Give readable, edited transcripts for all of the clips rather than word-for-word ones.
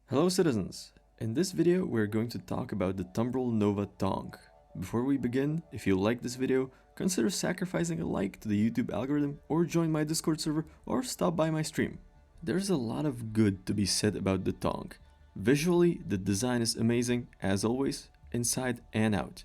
Hello citizens! In this video we're going to talk about the Tumbril Nova Tonk. Before we begin, if you like this video, consider sacrificing a like to the YouTube algorithm or join my Discord server or stop by my stream. There's a lot of good to be said about the Tonk. Visually, the design is amazing, as always, inside and out.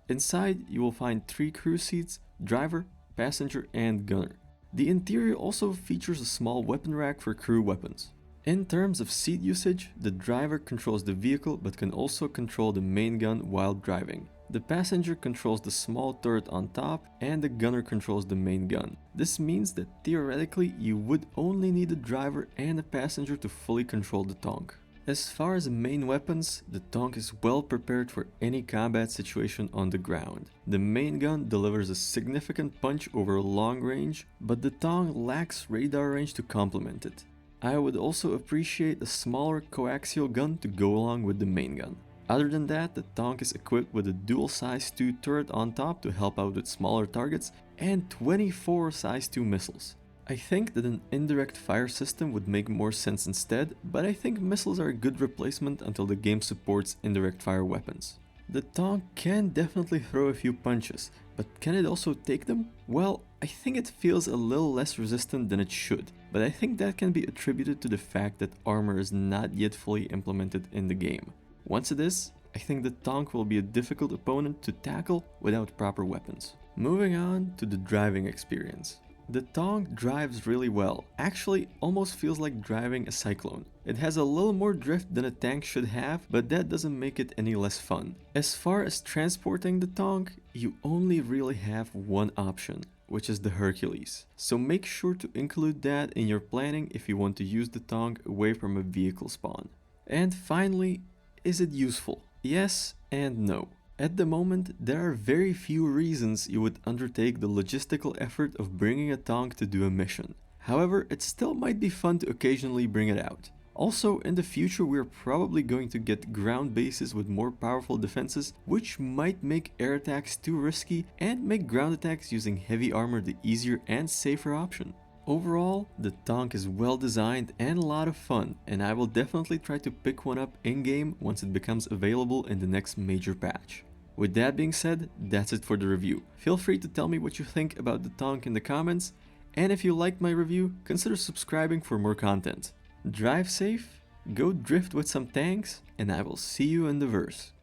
Inside, you will find 3 crew seats, driver, passenger and gunner. The interior also features a small weapon rack for crew weapons. In terms of seat usage, the driver controls the vehicle but can also control the main gun while driving. The passenger controls the small turret on top and the gunner controls the main gun. This means that theoretically you would only need a driver and a passenger to fully control the Tonk. As far as main weapons, the Tonk is well prepared for any combat situation on the ground. The main gun delivers a significant punch over a long range, but the Tonk lacks radar range to complement it. I would also appreciate a smaller coaxial gun to go along with the main gun. Other than that, the Tonk is equipped with a dual size 2 turret on top to help out with smaller targets and 24 size 2 missiles. I think that an indirect fire system would make more sense instead, but I think missiles are a good replacement until the game supports indirect fire weapons. The Tonk can definitely throw a few punches, but can it also take them? Well, I think it feels a little less resistant than it should, but I think that can be attributed to the fact that armor is not yet fully implemented in the game. Once it is, I think the Tonk will be a difficult opponent to tackle without proper weapons. Moving on to the driving experience. The Tonk drives really well, actually almost feels like driving a Cyclone. It has a little more drift than a tank should have, but that doesn't make it any less fun. As far as transporting the Tonk, you only really have one option, which is the Hercules. So make sure to include that in your planning if you want to use the Tonk away from a vehicle spawn. And finally, is it useful? Yes and no. At the moment, there are very few reasons you would undertake the logistical effort of bringing a Tonk to do a mission. However, it still might be fun to occasionally bring it out. Also, in the future we're probably going to get ground bases with more powerful defenses, which might make air attacks too risky and make ground attacks using heavy armor the easier and safer option. Overall, the Tonk is well designed and a lot of fun, and I will definitely try to pick one up in-game once it becomes available in the next major patch. With that being said, that's it for the review. Feel free to tell me what you think about the Tonk in the comments, and if you liked my review, consider subscribing for more content. Drive safe, go drift with some tanks, and I will see you in the verse.